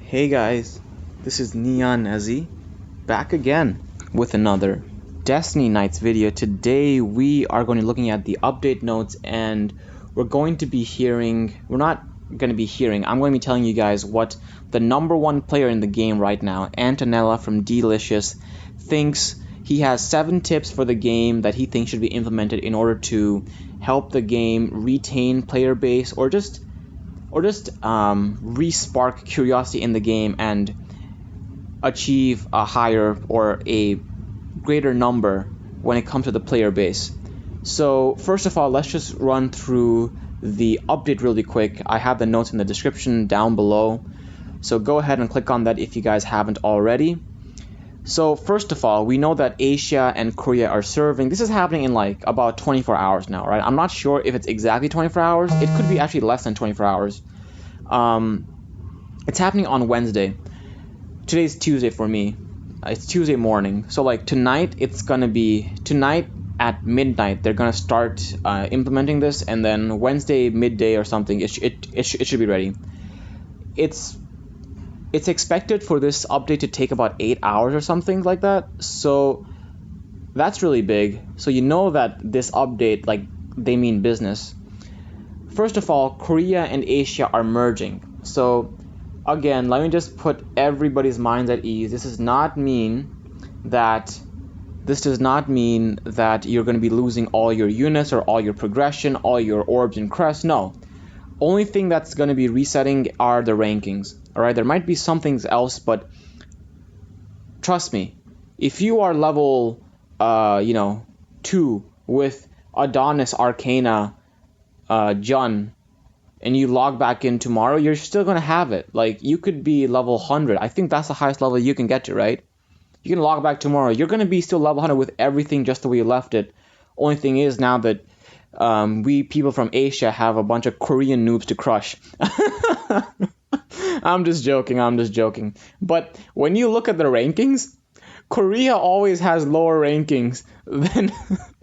Hey guys, this is Neon Ezzy, back again with another Destiny Nights video. Today we are going to be looking at the update notes, and we're not going to be hearing, I'm going to be telling you guys what the #1 player in the game right now, Antonella from Delicious, thinks. He has 7 tips for the game that he thinks should be implemented in order to help the game retain player base or just re-spark curiosity in the game and achieve a higher or a greater number when it comes to the player base. So first of all, let's just run through the update really quick. I have the notes in the description down below, so go ahead and click on that if you guys haven't already. So first of all, we know that Asia and Korea are serving. This is happening in like about 24 hours now, right? I'm not sure if it's exactly 24 hours. It could be actually less than 24 hours. It's happening on Wednesday. Today's Tuesday for me. It's Tuesday morning. So like tonight at midnight they're gonna start implementing this, and then Wednesday midday or something it should be ready. It's expected for this update to take about 8 hours or something like that. So that's really big. So you know that this update, like, they mean business. First of all, Korea and Asia are merging. So again, let me just put everybody's minds at ease. This does not mean that you're going to be losing all your units or all your progression, all your orbs and crests. No. Only thing that's going to be resetting are the rankings. All right, there might be something else, but trust me, if you are level 2 with Adonis, Arcana, Jun, and you log back in tomorrow, you're still going to have it. Like, you could be level 100. I think that's the highest level you can get to, right? You can log back tomorrow. You're going to be still level 100 with everything just the way you left it. Only thing is now that we people from Asia have a bunch of Korean noobs to crush. I'm just joking. But when you look at the rankings, Korea always has lower rankings than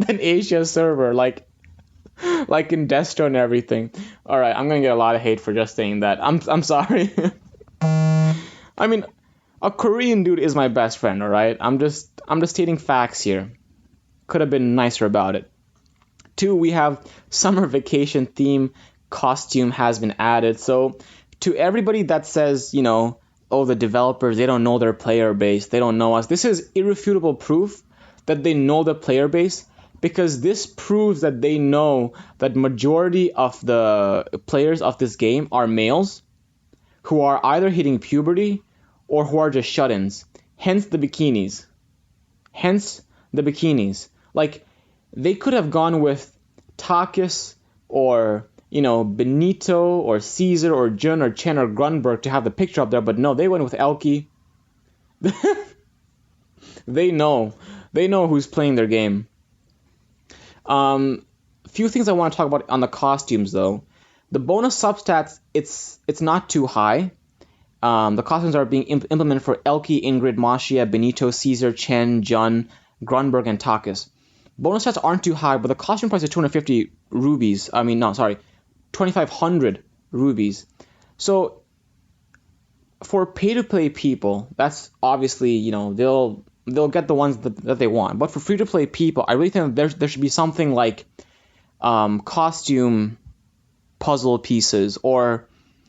Asia's server, like in Destro and everything. All right, I'm gonna get a lot of hate for just saying that. I'm sorry. I mean, a Korean dude is my best friend. All right, I'm just stating facts here. Could have been nicer about it. 2, we have summer vacation theme costume has been added. So to everybody that says, oh, the developers, they don't know their player base, they don't know us, this is irrefutable proof that they know the player base, because this proves that they know that majority of the players of this game are males who are either hitting puberty or who are just shut-ins. Hence the bikinis. Like, they could have gone with Takis or, Benito or Caesar or Jun or Chen or Grunberg to have the picture up there, but no, they went with Elkie. They know who's playing their game. Few things I want to talk about on the costumes though. The bonus substats, it's not too high. The costumes are being implemented for Elkie, Ingrid, Mashia, Benito, Caesar, Chen, Jun, Grunberg, and Takis. Bonus stats aren't too high, but the costume price is 250 rubies. 2,500 rubies. So for pay-to-play people, that's obviously, they'll get the ones that they want. But for free-to-play people, I really think there should be something like costume puzzle pieces or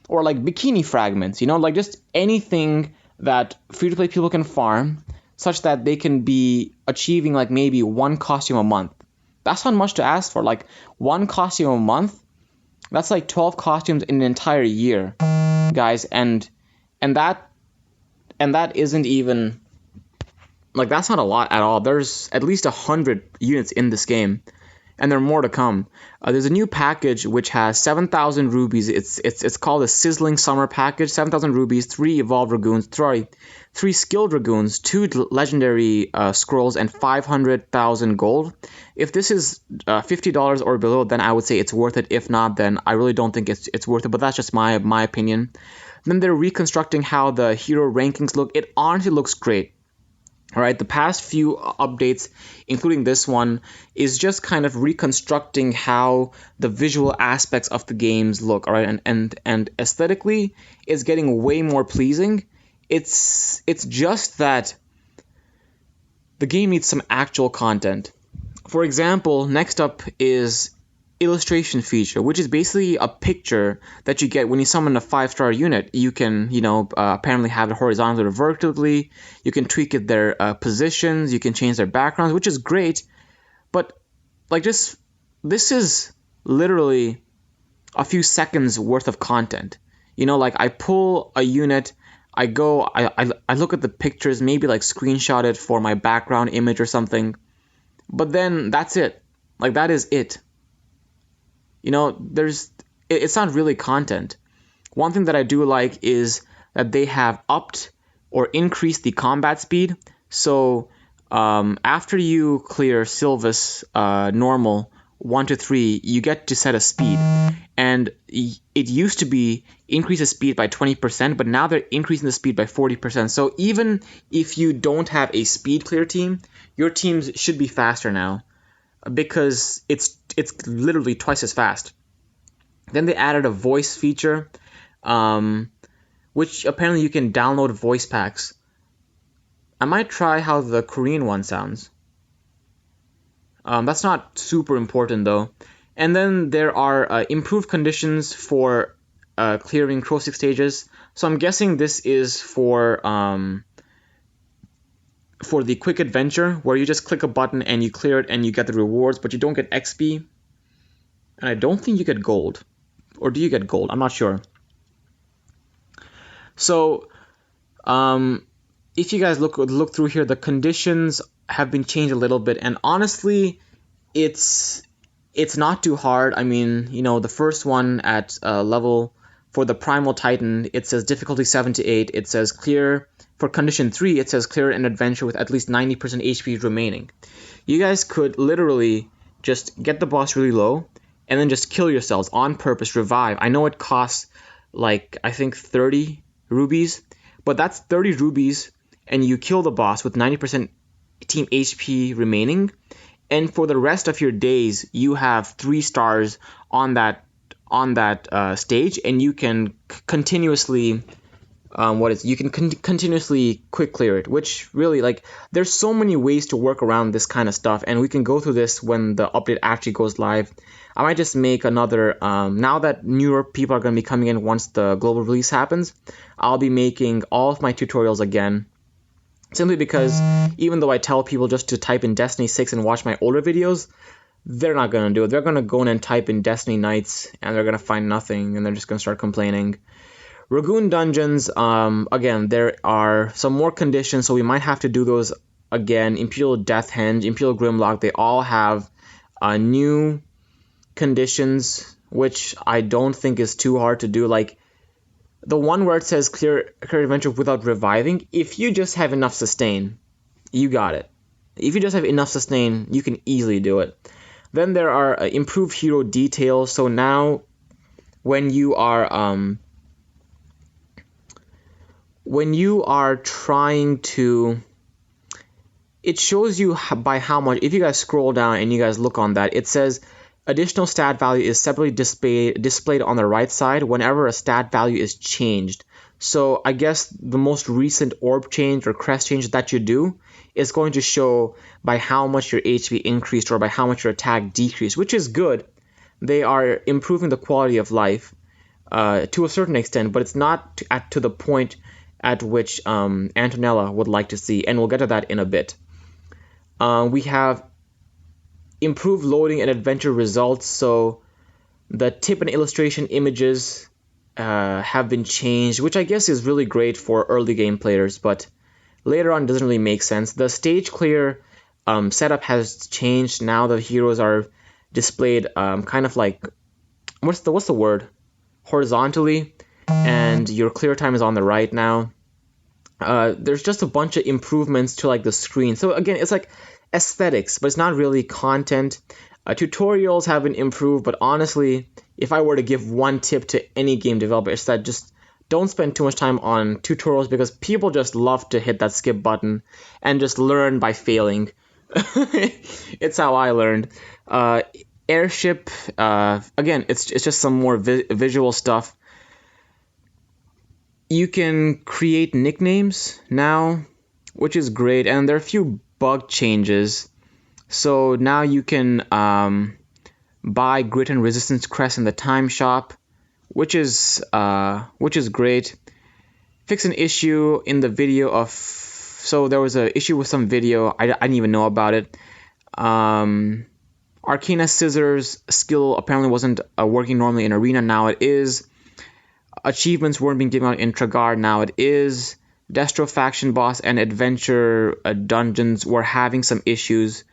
like bikini fragments, like just anything that free-to-play people can farm, such that they can be achieving like maybe 1 costume a month. That's not much to ask for. Like 1 costume a month, that's like 12 costumes in an entire year, guys. And that isn't even, like, that's not a lot at all. There's at least 100 units in this game, and there are more to come. There's a new package which has 7,000 rubies. It's called a Sizzling Summer Package. 7,000 rubies, 3 Evolved Dragoons, 3 Skilled Dragoons, 2 Legendary Scrolls, and 500,000 gold. If this is $50 or below, then I would say it's worth it. If not, then I really don't think it's worth it, but that's just my opinion. Then they're reconstructing how the hero rankings look. It honestly looks great. All right, the past few updates, including this one, is just kind of reconstructing how the visual aspects of the games look. All right, and aesthetically, it's getting way more pleasing. It's just that the game needs some actual content. For example, next up is illustration feature, which is basically a picture that you get when you summon a 5-star unit. You can, apparently have it horizontally or vertically. You can tweak it their positions. You can change their backgrounds, which is great. But like this is literally a few seconds worth of content. Like I pull a unit, I go, I look at the pictures, maybe like screenshot it for my background image or something. But then that's it. Like that is it. It's not really content. One thing that I do like is that they have upped or increased the combat speed. So after you clear Sylvis normal 1 to 3, you get to set a speed. And it used to be increase the speed by 20%, but now they're increasing the speed by 40%. So even if you don't have a speed clear team, your teams should be faster now because it's literally twice as fast. Then they added a voice feature, which apparently you can download voice packs. I might try how the Korean one sounds. That's not super important though. And then there are improved conditions for clearing Crow-Stick stages. So I'm guessing this is for the quick adventure, where you just click a button and you clear it and you get the rewards, but you don't get XP. And I don't think you get gold. Or do you get gold? I'm not sure. So if you guys look through here, the conditions have been changed a little bit, and honestly, it's not too hard. I mean, the first one at level for the Primal Titan, it says difficulty 7 to 8. It says clear. For condition 3, it says clear an adventure with at least 90% HP remaining. You guys could literally just get the boss really low and then just kill yourselves on purpose, revive. I know it costs like, I think 30 rubies, but that's 30 rubies and you kill the boss with 90% team HP remaining. And for the rest of your days, you have 3 stars on that stage, and you can continuously continuously quick clear it, which really, like, there's so many ways to work around this kind of stuff, and we can go through this when the update actually goes live. I might just make another, now that newer people are going to be coming in once the global release happens, I'll be making all of my tutorials again. Simply because even though I tell people just to type in Destiny 6 and watch my older videos, they're not going to do it. They're going to go in and type in Destiny Nights, and they're going to find nothing, and they're just going to start complaining. Ragoon Dungeons, again, there are some more conditions, so we might have to do those again. Imperial Death Henge, Imperial Grimlock, they all have new conditions, which I don't think is too hard to do. Like, the one where it says clear adventure without reviving, if you just have enough sustain, you got it. If you just have enough sustain, you can easily do it. Then there are improved hero details. So now when you are trying to, it shows you by how much. If you guys scroll down and you guys look on that, it says additional stat value is separately displayed on the right side whenever a stat value is changed. So I guess the most recent orb change or crest change that you do is going to show by how much your HP increased or by how much your attack decreased, which is good. They are improving the quality of life to a certain extent, but it's not to the point at which Antonella would like to see, and we'll get to that in a bit. We have improved loading and adventure results, so the tip and illustration images have been changed, which I guess is really great for early game players, but later on doesn't really make sense. The stage clear setup has changed. Now the heroes are displayed kind of like, what's the word? Horizontally, and your clear time is on the right now. There's just a bunch of improvements to like the screen. So again, it's like aesthetics, but it's not really content. Tutorials have been improved, but honestly, if I were to give one tip to any game developer, it's that just don't spend too much time on tutorials because people just love to hit that skip button and just learn by failing. It's how I learned. Uh, Airship, again, it's just some more visual stuff. You can create nicknames now, which is great, and there are a few bug changes. So now you can buy grit and resistance crests in the time shop, which is great. Fix an issue in the video of, so there was an issue with some video, I didn't even know about it. Arcana Scissors skill apparently wasn't working normally in Arena, now it is. Achievements weren't being given out in Tragar, now it is. Destro Faction Boss and Adventure dungeons were having some issues.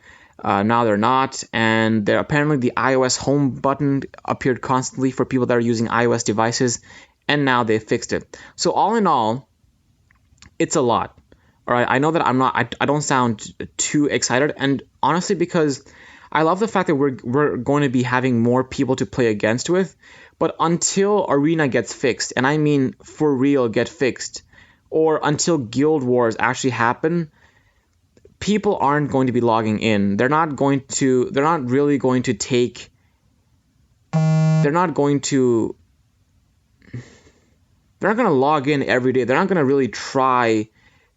Now they're not, and apparently the iOS home button appeared constantly for people that are using iOS devices, and now they fixed it. So all in all, it's a lot. All right, I know that I don't sound too excited, and honestly, because I love the fact that we're going to be having more people to play against with, but until Arena gets fixed, and I mean for real get fixed, or until Guild Wars actually happen, people aren't going to be logging in. They're not really going to take, they're not going to log in every day. They're not going to really try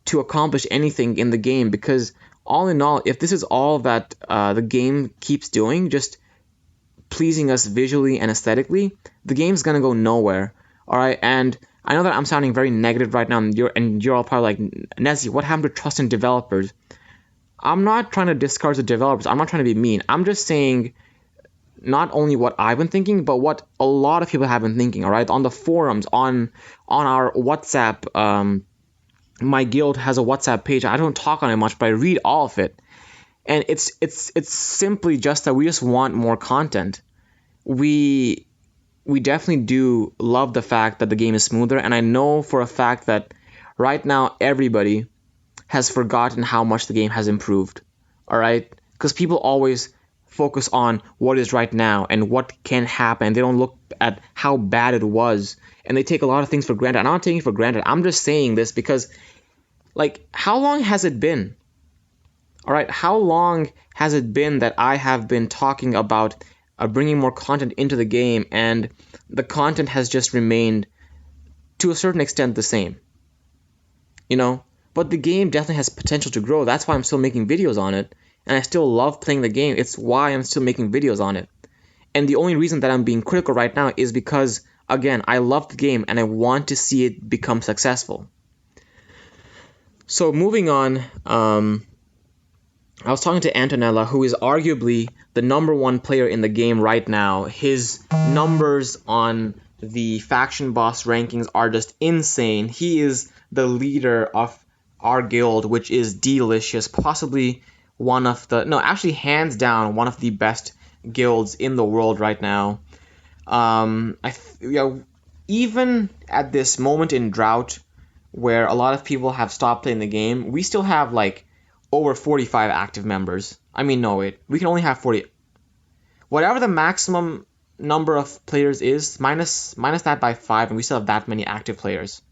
to accomplish anything in the game, because all in all, if this is all that the game keeps doing, just pleasing us visually and aesthetically, the game's going to go nowhere. All right, and I know that I'm sounding very negative right now, and you're all probably like, Nezzy, what happened to trust in developers? I'm not trying to discourage the developers. I'm not trying to be mean. I'm just saying not only what I've been thinking, but what a lot of people have been thinking, all right? On the forums, on our WhatsApp, my guild has a WhatsApp page. I don't talk on it much, but I read all of it. And it's simply just that we just want more content. We definitely do love the fact that the game is smoother, and I know for a fact that right now everybody has forgotten how much the game has improved, all right? Because people always focus on what is right now and what can happen. They don't look at how bad it was, and they take a lot of things for granted. I'm not taking it for granted. I'm just saying this because, like, how long has it been? All right, how long has it been that I have been talking about bringing more content into the game, and the content has just remained, to a certain extent, the same? You know? But the game definitely has potential to grow. That's why I'm still making videos on it. And I still love playing the game. It's why I'm still making videos on it. And the only reason that I'm being critical right now is because, again, I love the game and I want to see it become successful. So moving on, I was talking to Antonella, who is arguably the #1 player in the game right now. His numbers on the faction boss rankings are just insane. He is the leader of our guild, which is delicious, possibly one of the, no, actually hands down one of the best guilds in the world right now. Even at this moment in drought, where a lot of people have stopped playing the game, we still have like over 45 active members. I mean, no, wait, we can only have 40. Whatever the maximum number of players is, minus that by 5, and we still have that many active players.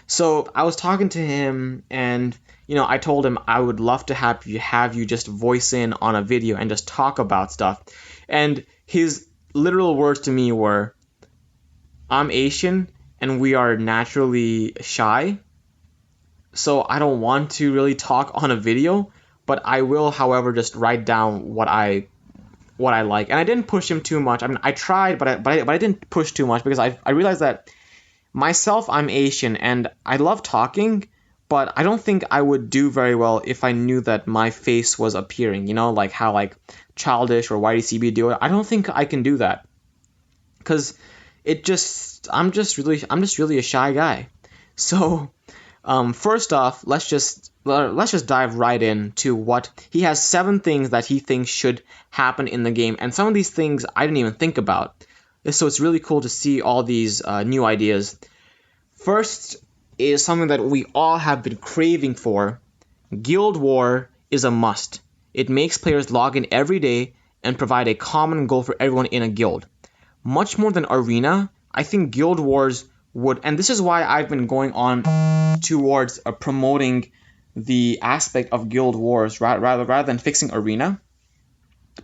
So I was talking to him, and I told him I would love to have you just voice in on a video and just talk about stuff. And his literal words to me were, "I'm Asian and we are naturally shy, so I don't want to really talk on a video, but I will, however, just write down what I like." And I didn't push him too much. I mean, I tried, but I didn't push too much, because I realized that myself, I'm Asian, and I love talking, but I don't think I would do very well if I knew that my face was appearing, like how like Childish or YDCB do it. I don't think I can do that, because I'm just really a shy guy. So first off, let's just dive right into what he has. 7 things that he thinks should happen in the game, and some of these things I didn't even think about. So it's really cool to see all these new ideas. First is something that we all have been craving for. Guild War is a must. It makes players log in every day and provide a common goal for everyone in a guild. Much more than Arena, I think Guild Wars would, and this is why I've been going on towards promoting the aspect of Guild Wars rather than fixing Arena,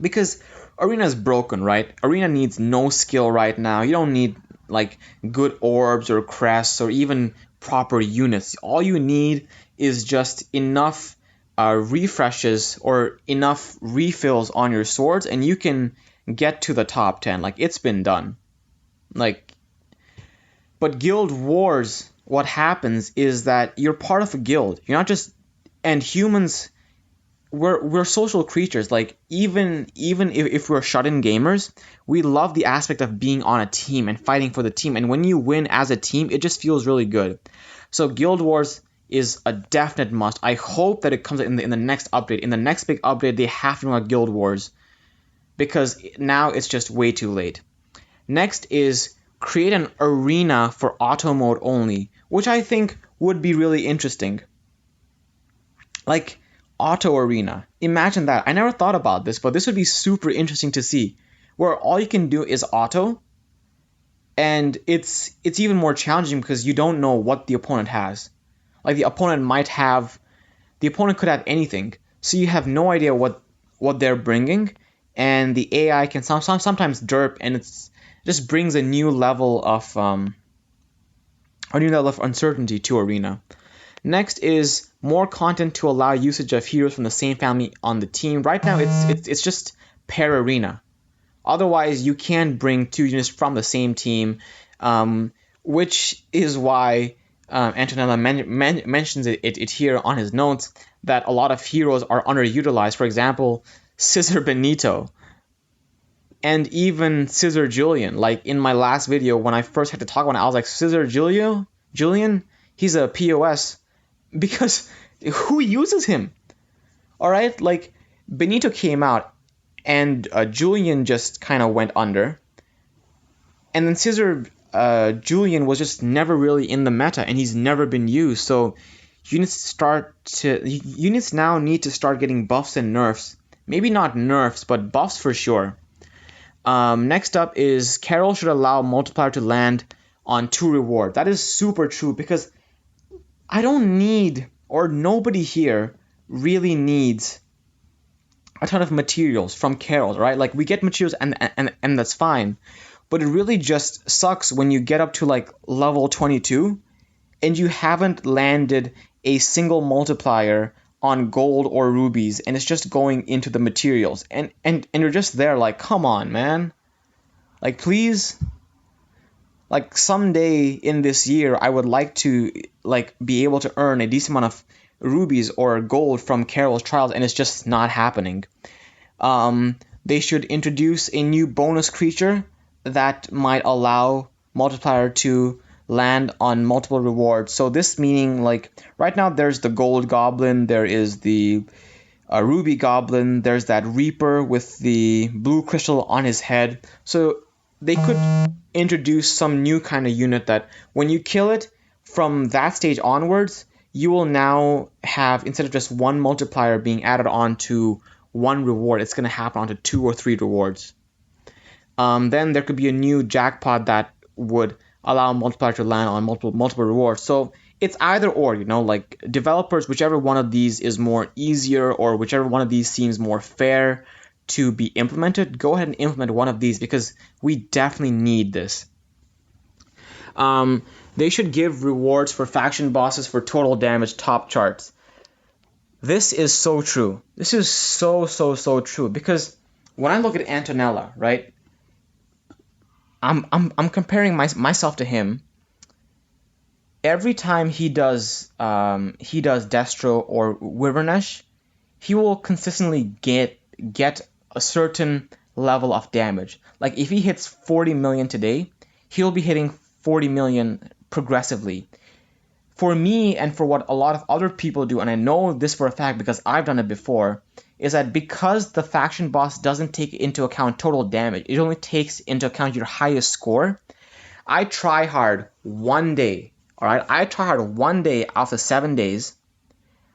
because Arena is broken, right? Arena needs no skill right now. You don't need like good orbs or crests or even proper units. All you need is just enough refreshes or enough refills on your swords, and you can get to the top 10. Like, it's been done. Like, but Guild Wars, what happens is that you're part of a guild. You're not just, and humans, we're social creatures. Like, even if we're shut-in gamers, we love the aspect of being on a team and fighting for the team. And when you win as a team, it just feels really good. So Guild Wars is a definite must. I hope that it comes in the next update. In the next big update, they have to make Guild Wars, because now it's just way too late. Next is create an arena for auto mode only, which I think would be really interesting. Like, auto arena. Imagine that. I never thought about this, but this would be super interesting to see, where all you can do is auto, and it's even more challenging because you don't know what the opponent has. Like, the opponent could have anything, so you have no idea what they're bringing, and the AI can sometimes derp, and it's just brings a new level of uncertainty to Arena. Next is more content to allow usage of heroes from the same family on the team. Right now, it's just pair Arena. Otherwise, you can bring two units from the same team, which is why Antonella mentions it here on his notes, that a lot of heroes are underutilized. For example, Scissor Benito, and even Scissor Julian. Like, in my last video, when I first had to talk about it, I was like, Scissor Julian, he's a POS, because who uses him? All right, like, Benito came out, and Julian just kind of went under, and then Scissor Julian was just never really in the meta, and he's never been used. So units now need to start getting buffs and nerfs. Maybe not nerfs, but buffs for sure. Next up is Carol should allow multiplier to land on 2 reward. That is super true, because I don't need, or nobody here really needs, a ton of materials from Carol, right? Like, we get materials and that's fine, but it really just sucks when you get up to like level 22 and you haven't landed a single multiplier on gold or rubies, and it's just going into the materials, and you're just there like, come on, man. Like, please. Like, someday in this year, I would like to like be able to earn a decent amount of rubies or gold from Carol's trials, and it's just not happening. They should introduce a new bonus creature that might allow multiplier to land on multiple rewards. So this meaning, like, right now there's the gold goblin, there is the ruby goblin, there's that reaper with the blue crystal on his head. So they could introduce some new kind of unit that when you kill it from that stage onwards, you will now have, instead of just one multiplier being added on to one reward, it's going to happen onto 2 or 3 rewards. Then there could be a new jackpot that would allow multiplier to land on multiple rewards. So it's either or, like, developers, whichever one of these is more easier or whichever one of these seems more fair to be implemented, go ahead and implement one of these, because we definitely need this. They should give rewards for faction bosses for total damage top charts. This is so true. This is so true, because when I look at Antonella, right, I'm comparing myself to him. Every time he does Destro or Wyvernesh, he will consistently get a certain level of damage. Like, if he hits 40 million today, he'll be hitting 40 million progressively. For me, and for what a lot of other people do, and I know this for a fact because I've done it before, is that because the faction boss doesn't take into account total damage, it only takes into account your highest score, I try hard one day, alright? I try hard one day out of 7 days.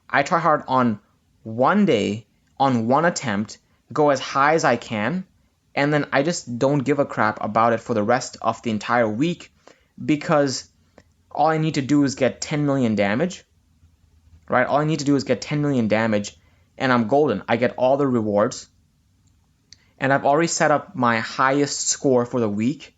I try hard on one day, on one attempt, go as high as I can, and then I just don't give a crap about it for the rest of the entire week, because all I need to do is get 10 million damage, right? All I need to do is get 10 million damage, and I'm golden. I get all the rewards, and I've already set up my highest score for the week,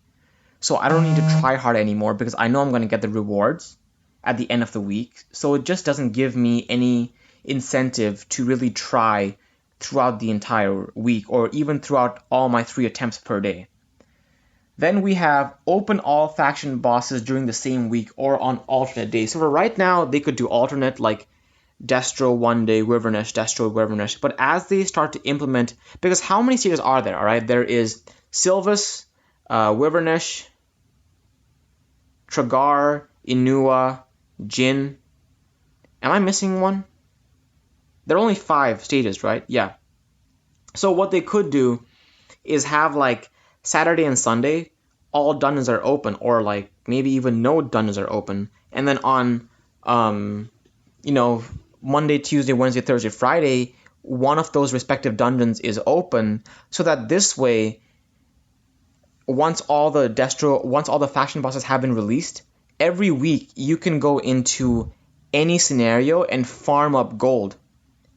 so I don't need to try hard anymore because I know I'm going to get the rewards at the end of the week. So it just doesn't give me any incentive to really try throughout the entire week or even throughout all my 3 attempts per day. Then we have open all faction bosses during the same week or on alternate days. So for right now, they could do alternate, like Destro one day, Wyvernish, Destro, Wyvernish. But as they start to implement, because how many stages are there? All right, there is Sylvis, Wyvernish, Tragar, Inua, Jin. Am I missing one? There are only 5 stages, right? Yeah. So what they could do is have like Saturday and Sunday, all dungeons are open, or like maybe even no dungeons are open. And then on, Monday, Tuesday, Wednesday, Thursday, Friday, one of those respective dungeons is open, so that this way, once all the faction bosses have been released, every week you can go into any scenario and farm up gold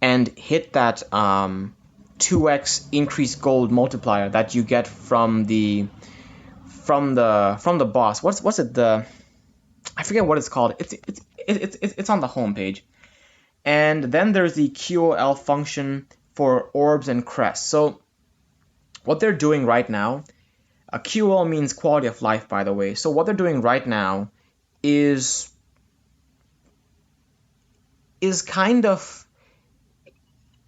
and hit that 2x increased gold multiplier that you get from the boss. What's it? I forget what it's called. It's on the homepage. And then there's the QOL function for orbs and crests. So what they're doing right now, QOL means quality of life, by the way. So what they're doing right now is kind of,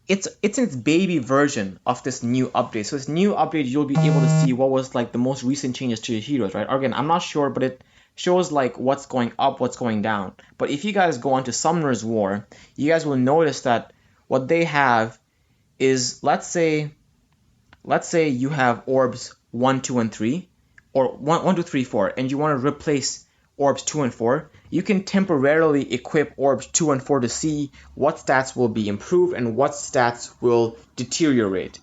it's in its baby version of this new update. So this new update, you'll be able to see what was like the most recent changes to your heroes, right? Again, I'm not sure, but it shows like what's going up, what's going down. But if you guys go onto Summoner's War, you guys will notice that what they have is, let's say you have orbs 1, 2, and 3, or 1, 2, 3, 4, and you want to replace orbs 2 and 4, you can temporarily equip orbs 2 and 4 to see what stats will be improved and what stats will deteriorate.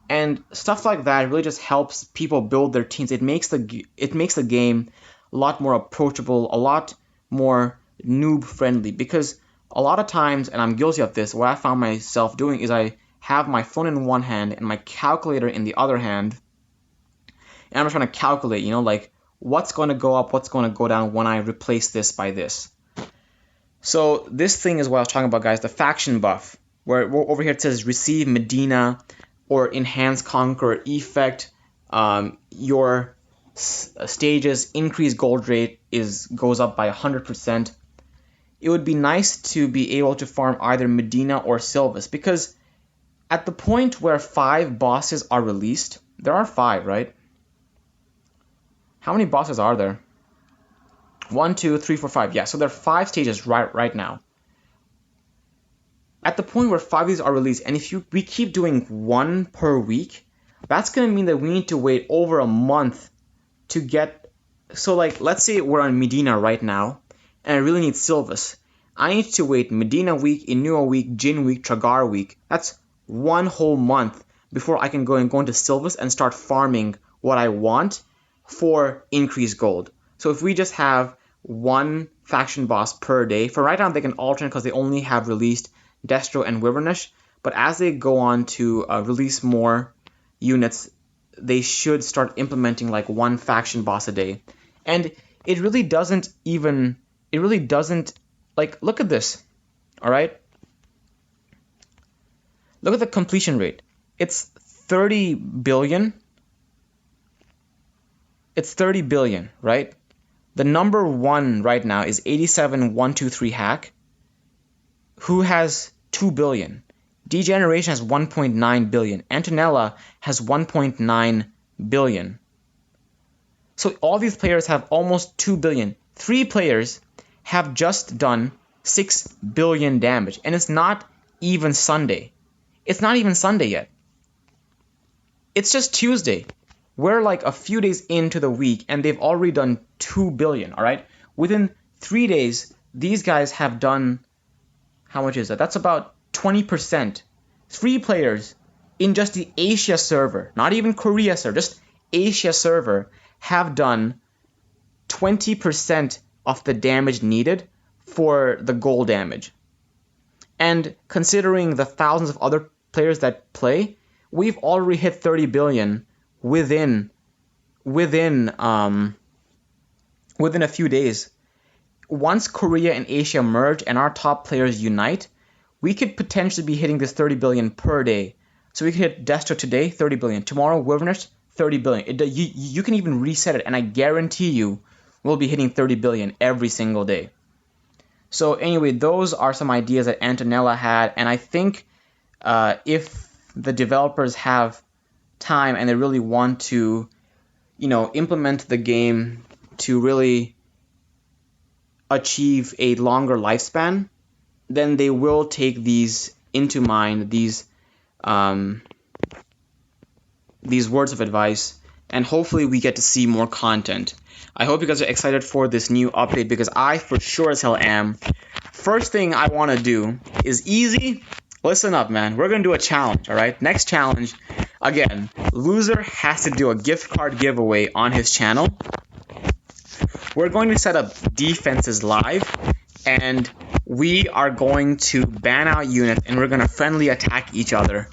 And stuff like that really just helps people build their teams. It makes the game a lot more approachable, a lot more noob friendly, because a lot of times, and I'm guilty of this, what I found myself doing is I have my phone in one hand and my calculator in the other hand, and I'm trying to calculate, like what's going to go up, what's going to go down when I replace this by this. So this thing is what I was talking about, guys, the faction buff, where over here it says receive Medina or enhance conqueror effect. Your stages increase gold rate goes up by 100%. It would be nice to be able to farm either Medina or Sylvis, because at the point where 5 bosses are released, there are 5, right? How many bosses are there? 1, 2, 3, 4, 5. Yeah, so there are 5 stages right now. At the point where 5 of these are released, and if we keep doing 1 per week, that's going to mean that we need to wait over a month to get. So like, let's say we're on Medina right now, and I really need Sylvis. I need to wait Medina week, Inua week, Jin week, Tragar week. That's 1 whole month before I can go into Sylvis and start farming what I want for increased gold. So if we just have 1 faction boss per day, for right now they can alternate because they only have released Destro and Wyvernish, but as they go on to release more units, they should start implementing like 1 faction boss a day. And it really doesn't, like, look at this, all right? Look at the completion rate. It's 30 billion. It's 30 billion, right? The number 1 right now is 87123 Hack, who has 2 billion. Degeneration has 1.9 billion. Antonella has 1.9 billion. So all these players have almost 2 billion. 3 players have just done 6 billion damage, and it's not even Sunday. It's not even Sunday yet. It's just Tuesday. We're like a few days into the week, and they've already done 2 billion, all right? Within 3 days, these guys have done, how much is that? That's about 20%. 3 players in just the Asia server, not even Korea server, just Asia server, have done 20% of the damage needed for the goal damage. And considering the thousands of other players that play, we've already hit 30 billion within a few days. Once Korea and Asia merge and our top players unite, we could potentially be hitting this 30 billion per day. So we could hit Destro today, 30 billion. Tomorrow, Wilderness, 30 billion. You can even reset it, and I guarantee you we'll be hitting 30 billion every single day. So anyway, those are some ideas that Antonella had, and I think if the developers have time and they really want to, implement the game to really achieve a longer lifespan, then they will take these into mind, these words of advice, and hopefully we get to see more content. I hope you guys are excited for this new update, because I for sure as hell am. First thing I want to do is easy. Listen up, man. We're going to do a challenge, all right? Next challenge, again, loser has to do a gift card giveaway on his channel. We're going to set up defenses live, and we are going to ban out units, and we're going to friendly attack each other,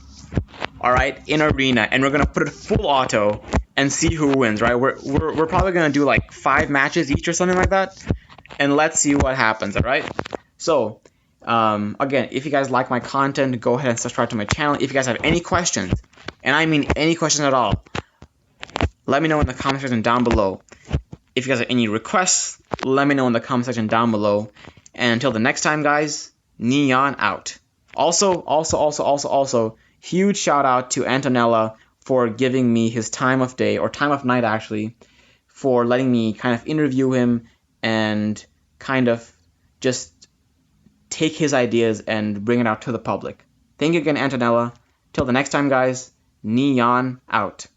all right, in arena, and we're going to put it full auto and see who wins, right? We're probably going to do like 5 matches each or something like that, and let's see what happens, all right? So, again, if you guys like my content, go ahead and subscribe to my channel. If you guys have any questions, and I mean any questions at all, let me know in the comment section down below. If you guys have any requests, let me know in the comment section down below. And until the next time, guys, Neon out. Also, huge shout out to Antonella for giving me his time of day, or time of night actually, for letting me kind of interview him and kind of just take his ideas and bring it out to the public. Thank you again, Antonella. Till the next time, guys, Neon out.